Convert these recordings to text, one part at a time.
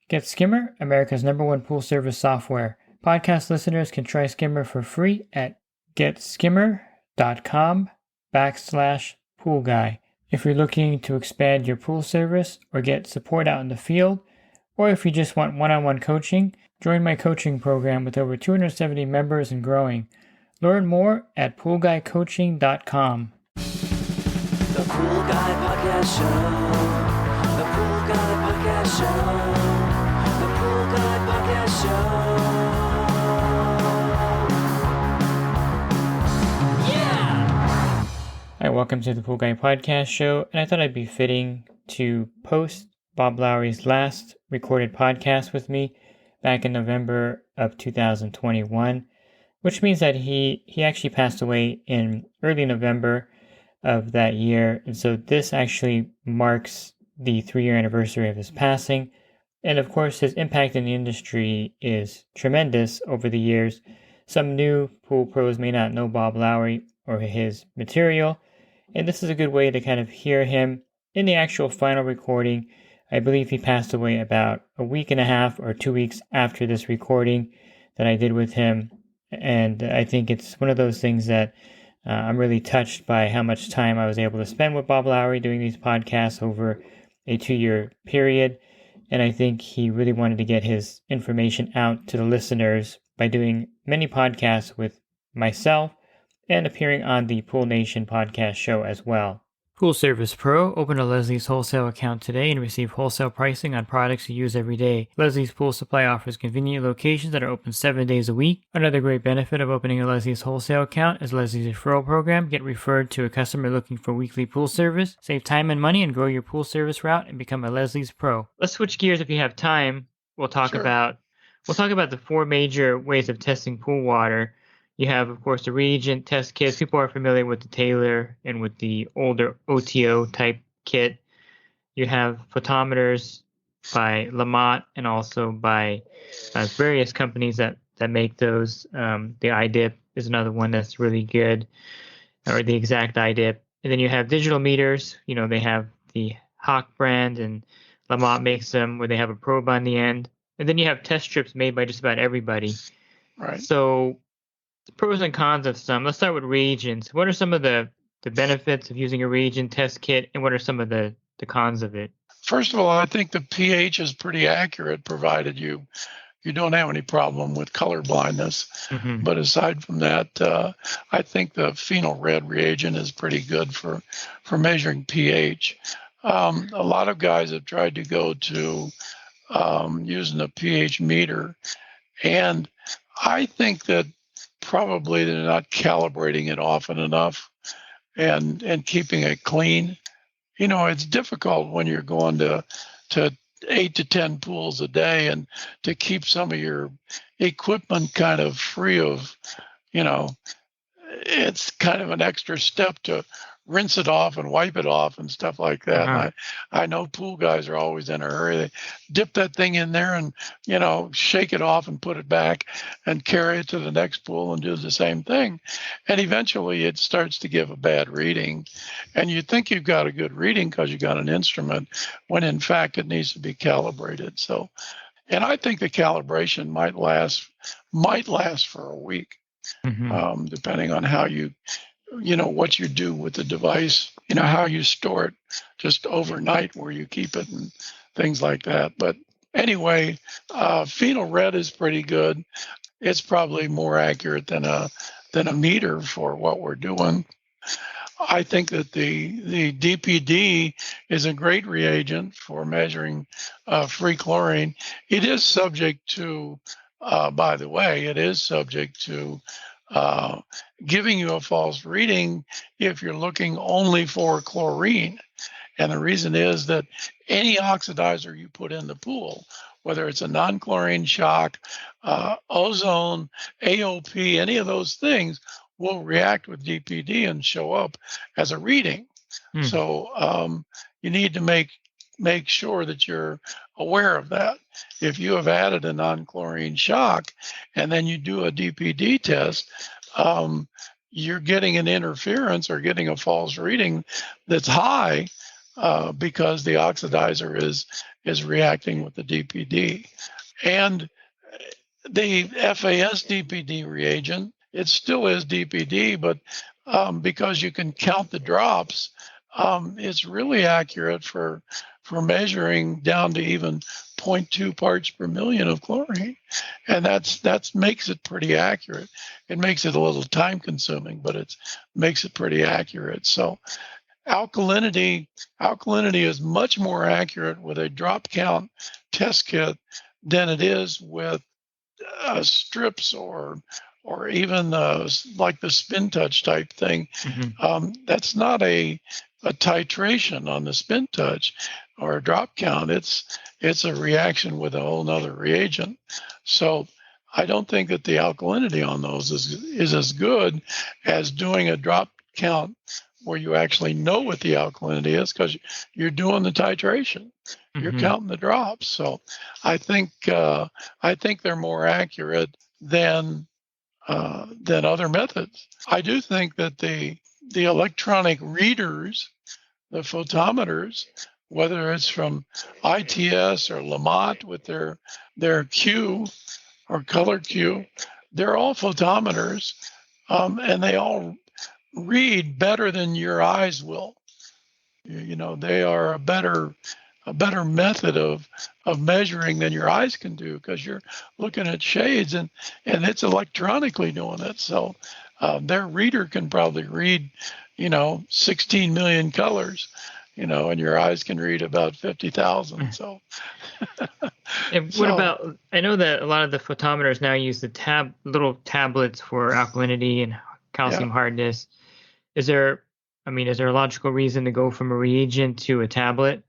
Get Skimmer, America's #1 pool service software. Podcast listeners can try Skimmer for free at getskimmer.com/poolguy. If you're looking to expand your pool service or get support out in the field, or if you just want one-on-one coaching, join my coaching program with over 270 members and growing. Learn more at poolguycoaching.com. The Pool Guy Podcast Show. The Pool Guy Podcast Show. The Pool Guy Podcast Show. Yeah! Hi, welcome to the Pool Guy Podcast Show, and I thought I'd be fitting to post Bob Lowry's last recorded podcast with me back in November of 2021, which means that he actually passed away in early November of that year. And so this actually marks the 3-year anniversary of his passing. And of course, his impact in the industry is tremendous over the years. Some new pool pros may not know Bob Lowry or his material, and this is a good way to kind of hear him in the actual final recording. I believe he passed away about a week and a half or 2 weeks after this recording that I did with him. And I think it's one of those things that I'm really touched by how much time I was able to spend with Bob Lowry doing these podcasts over a 2-year period. And I think he really wanted to get his information out to the listeners by doing many podcasts with myself and appearing on the Pool Nation podcast show as well. Pool Service Pro, open a Leslie's wholesale account today and receive wholesale pricing on products you use every day. Leslie's Pool Supply offers convenient locations that are open 7 days a week. Another great benefit of opening a Leslie's wholesale account is Leslie's referral program. Get referred to a customer looking for weekly pool service. Save time and money and grow your pool service route and become a Leslie's Pro. Let's switch gears if you have time. We'll talk about the 4 major ways of testing pool water. You have, of course, the reagent test kits. People are familiar with the Taylor and with the older OTO type kit. You have photometers by Lamont and also by various companies that make those. The iDip is another one that's really good, or the Exact iDip. And then you have digital meters. You know, they have the Hawk brand, and Lamont makes them where they have a probe on the end. And then you have test strips made by just about everybody. Right. So the pros and cons of some. Let's start with reagents. What are some of the benefits of using a reagent test kit, and what are some of the cons of it? First of all, I think the pH is pretty accurate, provided you don't have any problem with color blindness. Mm-hmm. But aside from that, I think the phenol red reagent is pretty good for measuring pH. A lot of guys have tried to go to using a pH meter, and I think that probably they're not calibrating it often enough and keeping it clean. You know, it's difficult when you're going to 8 to 10 pools a day and to keep some of your equipment kind of free of, you know, it's kind of an extra step to rinse it off and wipe it off and stuff like that. Uh-huh. I know pool guys are always in a hurry. They dip that thing in there and, you know, shake it off and put it back and carry it to the next pool and do the same thing. And eventually it starts to give a bad reading. And you think you've got a good reading because you got an instrument, when in fact it needs to be calibrated. So, and I think the calibration might last for a week, mm-hmm. Depending on how you know, what you do with the device, you know, how you store it just overnight, where you keep it and things like that. But anyway, phenol red is pretty good. It's probably more accurate than a meter for what we're doing. I think that the DPD is a great reagent for measuring free chlorine. It is subject to, by the way, giving you a false reading if you're looking only for chlorine. And the reason is that any oxidizer you put in the pool, whether it's a non-chlorine shock, ozone, AOP, any of those things, will react with DPD and show up as a reading. So you need to make sure that you're aware of that. If you have added a non-chlorine shock and then you do a DPD test, you're getting an interference or getting a false reading that's high because the oxidizer is reacting with the DPD. And the FAS DPD reagent, it still is DPD, but because you can count the drops, it's really accurate for measuring down to even 0.2 parts per million of chlorine, and that makes it pretty accurate. It makes it a little time consuming, but it makes it pretty accurate. So alkalinity is much more accurate with a drop count test kit than it is with strips or even like the spin touch type thing. That's not a titration on the spin touch or a drop count. It's a reaction with a whole nother reagent. So I don't think that the alkalinity on those is as good as doing a drop count where you actually know what the alkalinity is, because you're doing the titration. You're counting the drops. So I think they're more accurate than other methods. I do think that the electronic readers, the photometers, whether it's from ITS or Lamont with their Q or color Q, they're all photometers, and they all read better than your eyes will. They are a better method of measuring than your eyes can do, because you're looking at shades and it's electronically doing it. So their reader can probably read 16 million colors, and your eyes can read about 50,000. So and what about, I know that a lot of the photometers now use the little tablets for alkalinity and calcium hardness. Is there a logical reason to go from a reagent to a tablet?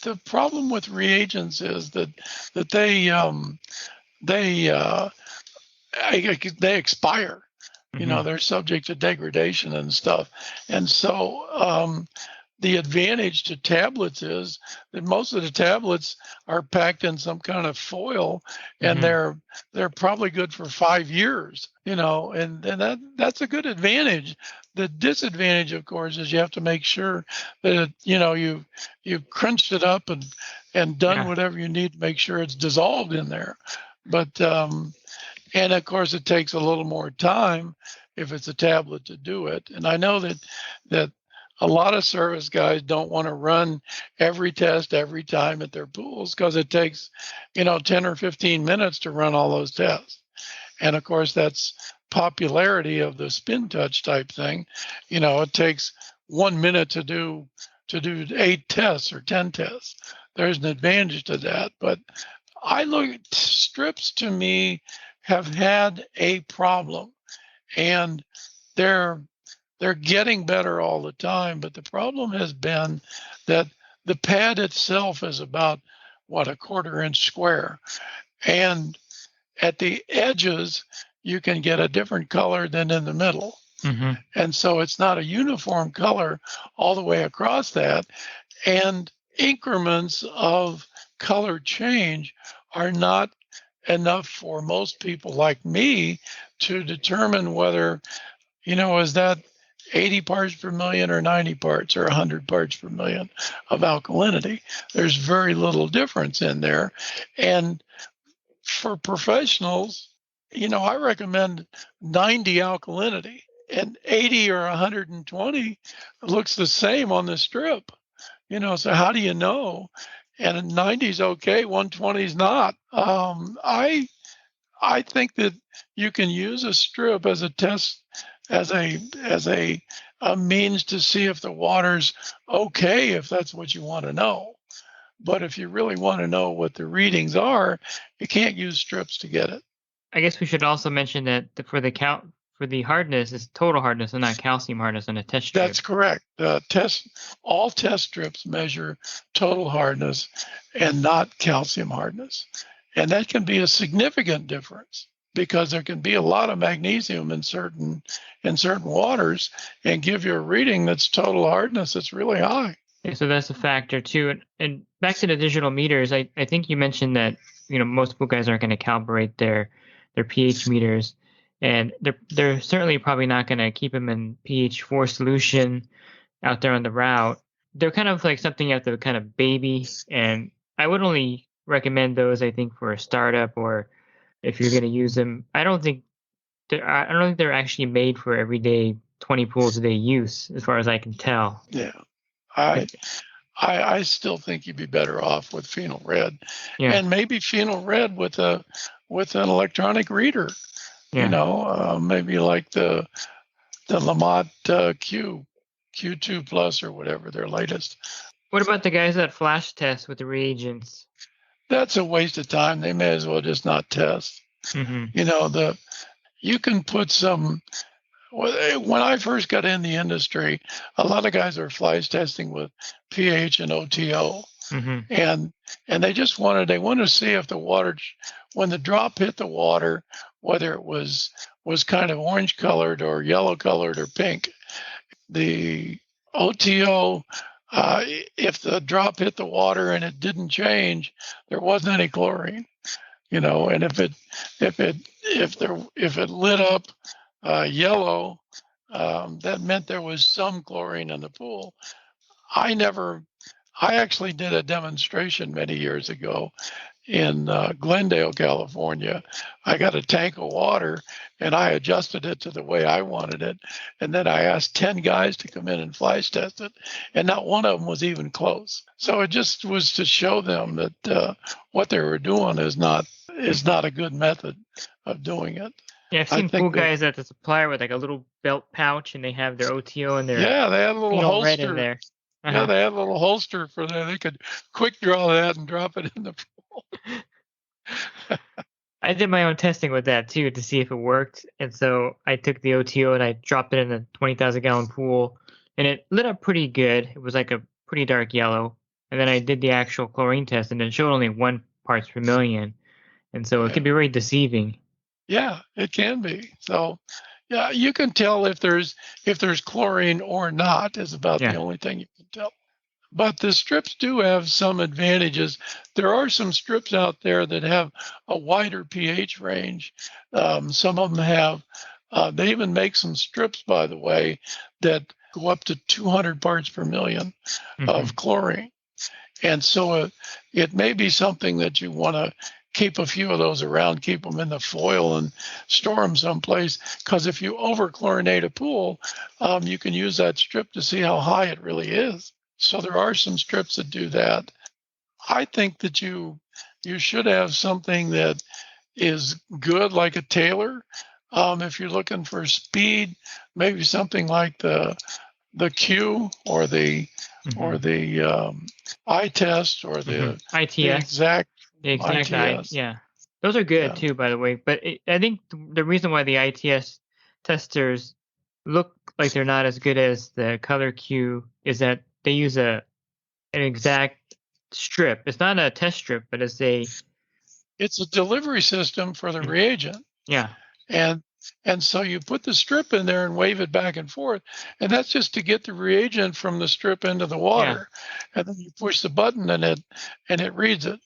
The problem with reagents is that they expire. They're subject to degradation and stuff. And so the advantage to tablets is that most of the tablets are packed in some kind of foil, and they're probably good for 5 years, and that's a good advantage. The disadvantage, of course, is you have to make sure that you've crunched it up and done whatever you need to make sure it's dissolved in there. But and of course it takes a little more time if it's a tablet to do it. And I know that a lot of service guys don't want to run every test every time at their pools, because it takes 10 or 15 minutes to run all those tests. And of course that's popularity of the spin touch type thing. It takes 1 minute to do 8 tests or 10 tests. There's an advantage to that. But strips to me have had a problem, and they're getting better all the time. But the problem has been that the pad itself is about a 1/4 inch square, and at the edges you can get a different color than in the middle. And so it's not a uniform color all the way across that, and increments of color change are not enough for most people like me to determine whether is that 80 parts per million or 90 parts or 100 parts per million of alkalinity. There's very little difference in there. And for professionals, I recommend 90 alkalinity, and 80 or 120 looks the same on the strip. So how do you know? And 90 is okay, 120 is not. I think that you can use a strip as a test, as a means to see if the water's okay, if that's what you want to know. But if you really want to know what the readings are, you can't use strips to get it. I guess we should also mention that for the hardness, it's total hardness and not calcium hardness on a test strip. That's correct. All test strips measure total hardness and not calcium hardness. And that can be a significant difference, because there can be a lot of magnesium in certain waters and give you a reading that's total hardness that's really high. Yeah, so that's a factor too. And back to the digital meters, I think you mentioned that most pool guys aren't going to calibrate their pH meters, and they're certainly probably not going to keep them in pH 4 solution out there on the route. They're kind of like something you have to kind of baby and I would only recommend those, I think, for a startup or if you're going to use them. I don't think they're actually made for everyday 20 pools a day use, as far as I can tell. Yeah. I still think you'd be better off with phenol red, and maybe phenol red with an electronic reader. Yeah. Maybe like the Lamont Q2 Plus or whatever their latest. What about the guys that flash test with the reagents? That's a waste of time. They may as well just not test. Mm-hmm. You can put some. When I first got in the industry, a lot of guys are flash testing with pH and OTO, and they just wanted to see if the water, when the drop hit the water, whether it was kind of orange colored or yellow colored or pink. The OTO, if the drop hit the water and it didn't change, there wasn't any chlorine. And if it lit up yellow, that meant there was some chlorine in the pool. I actually did a demonstration many years ago in Glendale, California. I got a tank of water and I adjusted it to the way I wanted it. And then I asked 10 guys to come in and flash test it. And not one of them was even close. So it just was to show them that what they were doing is not a good method of doing it. Yeah, I've seen pool guys at the supplier with like a little belt pouch, and they have their OTO and their they had a little holster red in there. Yeah, they had a little holster for that. They could quick draw that and drop it in the pool. I did my own testing with that too to see if it worked, and so I took the OTO and I dropped it in a 20,000-gallon pool, and it lit up pretty good. It was like a pretty dark yellow, and then I did the actual chlorine test, and it showed only 1 parts per million, and so it can be very deceiving. Yeah, it can be. So, yeah, you can tell if there's chlorine or not is about the only thing you can tell. But the strips do have some advantages. There are some strips out there that have a wider pH range. Some of them have. They even make some strips, by the way, that go up to 200 parts per million of chlorine. And so it may be something that you want to keep a few of those around, keep them in the foil and store them someplace. Because if you overchlorinate a pool, you can use that strip to see how high it really is. So there are some strips that do that. I think that you should have something that is good, like a Taylor. If you're looking for speed, maybe something like the Q or the eye test or the ITS. The exact ITS. Yeah, those are good too, by the way. But I think the reason why the ITS testers look like they're not as good as the Color Q is that they use an exact strip. It's not a test strip, but it's a delivery system for the reagent. Yeah. And so you put the strip in there and wave it back and forth, and that's just to get the reagent from the strip into the water. And then you push the button and it reads it.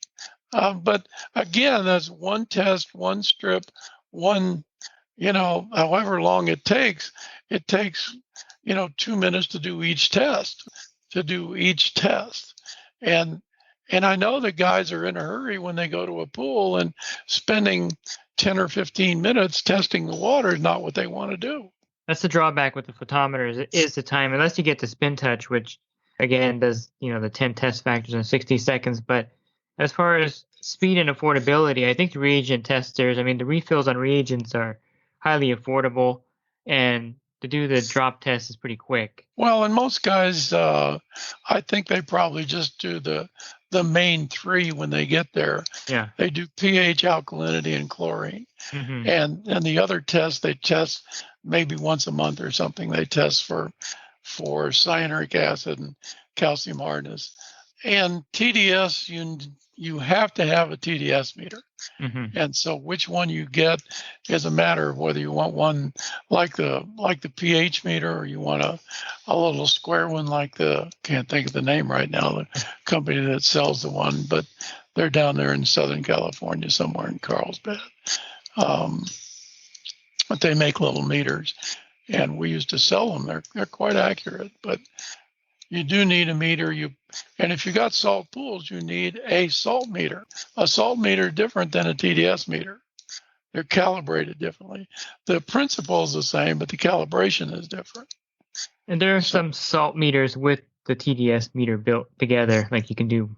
But again, that's one test, one strip, however long it takes. It takes 2 minutes to do each test. And I know that guys are in a hurry when they go to a pool, and spending 10 or 15 minutes testing the water is not what they want to do. That's the drawback with the photometers is the time, unless you get to spin touch, which again does, the 10 test factors in 60 seconds. But as far as speed and affordability, I think the reagent testers, the refills on reagents are highly affordable, and to do the drop test is pretty quick. Well, and most guys, I think they probably just do the main 3 when they get there. Yeah. They do pH, alkalinity, and chlorine. And the other tests, they test maybe once a month or something. They test for cyanuric acid and calcium hardness. And TDS, you have to have a TDS meter. And so which one you get is a matter of whether you want one like the pH meter, or you want a little square one like can't think of the name right now, the company that sells the one, but they're down there in Southern California somewhere in Carlsbad. But they make little meters, and we used to sell them. They're quite accurate, but you do need a meter. And if you got salt pools, you need a salt meter. A salt meter is different than a TDS meter. They're calibrated differently. The principle is the same, but the calibration is different. And there are some salt meters with the TDS meter built together, like you can do.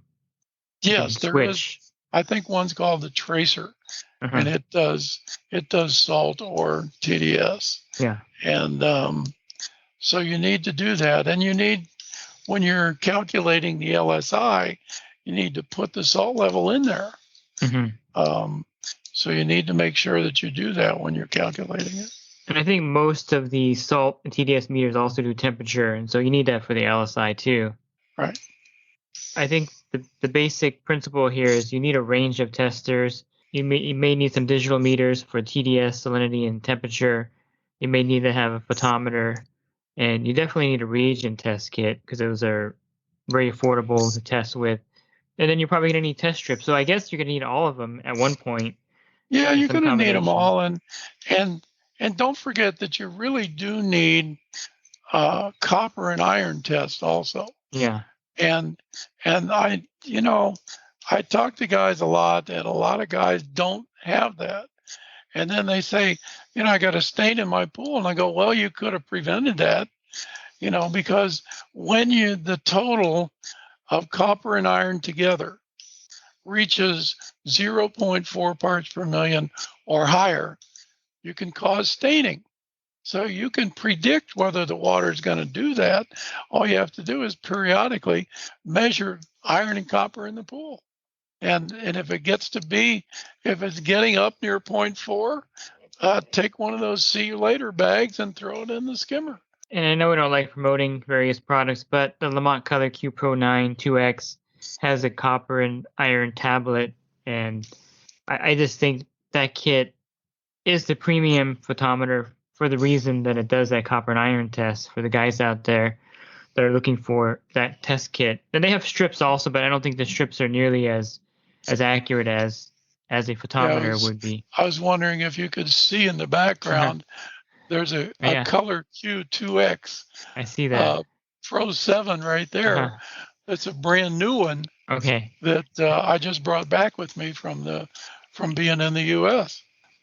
Yes, there switch. is. I think one's called the tracer, and it does salt or TDS. Yeah. And so you need to do that, and you need, when you're calculating the LSI, you need to put the salt level in there. So you need to make sure that you do that when you're calculating it. And I think most of the salt and TDS meters also do temperature, and so you need that for the LSI too. Right. I think the basic principle here is you need a range of testers. You may need some digital meters for TDS, salinity, and temperature. You may need to have a photometer, and you definitely need a reagent test kit because those are very affordable to test with. And then you're probably going to need test strips. So I guess you're going to need all of them at one point. Yeah, you're going to need them all, and don't forget that you really do need copper and iron tests also. Yeah. And I talk to guys a lot, and a lot of guys don't have that. And then they say, I got a stain in my pool, and I go, well, you could have prevented that, because when the total of copper and iron together reaches 0.4 parts per million or higher, you can cause staining. So you can predict whether the water is going to do that. All you have to do is periodically measure iron and copper in the pool. And if it's getting up near 0.4, take one of those see you later bags and throw it in the skimmer. And I know we don't like promoting various products, but the Lamont Color Q Pro 9 2X has a copper and iron tablet, and I just think that kit is the premium photometer for the reason that it does that copper and iron test for the guys out there that are looking for that test kit. And they have strips also, but I don't think the strips are nearly as accurate as a photometer would be. I was wondering if you could see in the background, there's a Color Q2X. I see that. Pro 7 right there. It's a brand new one. Okay. That I just brought back with me from being in the U.S.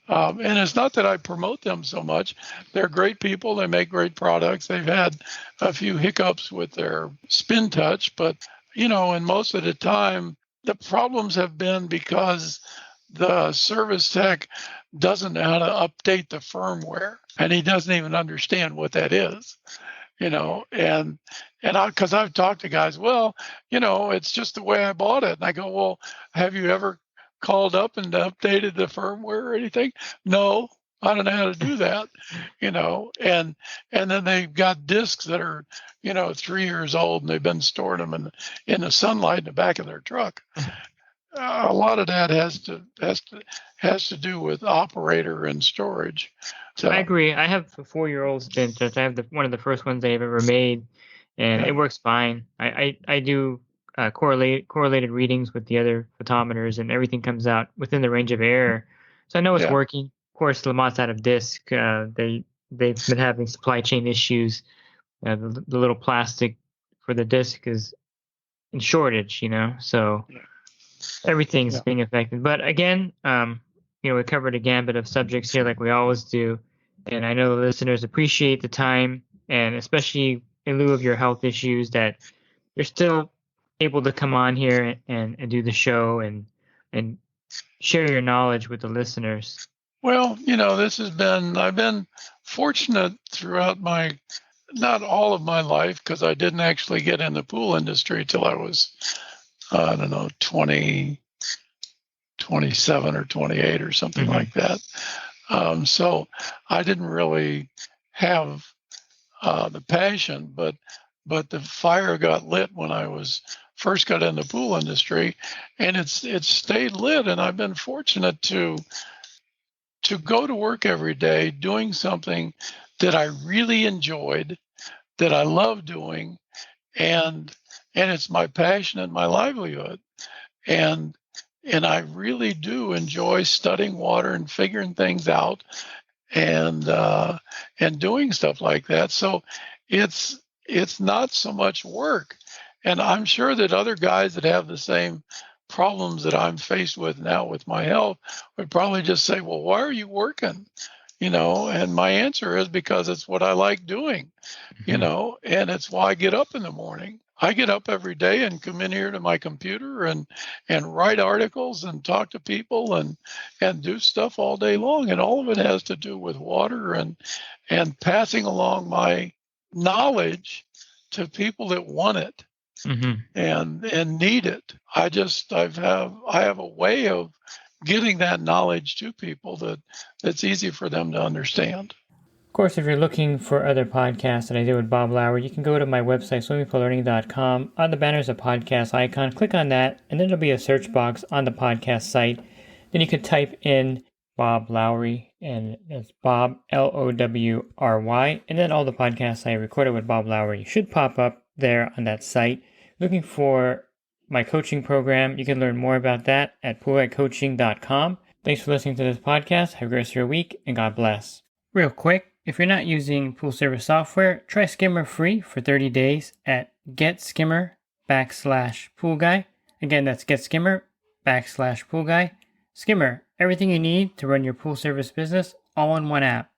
And it's not that I promote them so much. They're great people. They make great products. They've had a few hiccups with their spin touch, but and most of the time the problems have been because the service tech doesn't know how to update the firmware, and he doesn't even understand what that is. And because I've talked to guys, well, it's just the way I bought it. And I go, well, have you ever called up and updated the firmware or anything? No, I don't know how to do that, and then they've got discs that are, 3 years old, and they've been storing them in the sunlight in the back of their truck. A lot of that has to do with operator and storage. So, I agree. I have a 4-year-old spin touch. I have one of the first ones they've ever made, and it works fine. I do correlated readings with the other photometers, and everything comes out within the range of error. So I know it's working. Of course, Lamont's out of disc. They've been having supply chain issues. The little plastic for the disc is in shortage, so everything's being affected. But again, we covered a gambit of subjects here like we always do. And I know the listeners appreciate the time, and especially in lieu of your health issues, that you're still able to come on here and do the show and share your knowledge with the listeners. Well, I've been fortunate throughout not all of my life, because I didn't actually get in the pool industry till I was, 27 or 28 or something like that. So I didn't really have the passion, but the fire got lit when I first got in the pool industry, and it's stayed lit. And I've been fortunate to go to work every day doing something that I really enjoyed, that I love doing, and it's my passion and my livelihood. And I really do enjoy studying water and figuring things out and doing stuff like that. So it's it's not so much work. And I'm sure that other guys that have the same problems that I'm faced with now with my health would probably just say, well, why are you working? And my answer is because it's what I like doing, and it's why I get up in the morning. I get up every day and come in here to my computer and write articles and talk to people and do stuff all day long. And all of it has to do with water and passing along my knowledge to people that want it and need it. I have a way of getting that knowledge to people that's easy for them to understand. Of course, if you're looking for other podcasts that I did with Bob Lowry, you can go to my website, swimmingpoollearning.com. On the banner is a podcast icon. Click on that, and then there'll be a search box on the podcast site. Then you could type in Bob Lowry, and that's Bob, Lowry, and then all the podcasts I recorded with Bob Lowry should pop up there on that site. Looking for my coaching program, you can learn more about that at poolguycoaching.com. Thanks for listening to this podcast. Have a great rest of your week, and God bless. Real quick, if you're not using pool service software, try Skimmer free for 30 days at getskimmer.com/poolguy. Again, that's getskimmer.com/poolguy. Skimmer, everything you need to run your pool service business all in one app.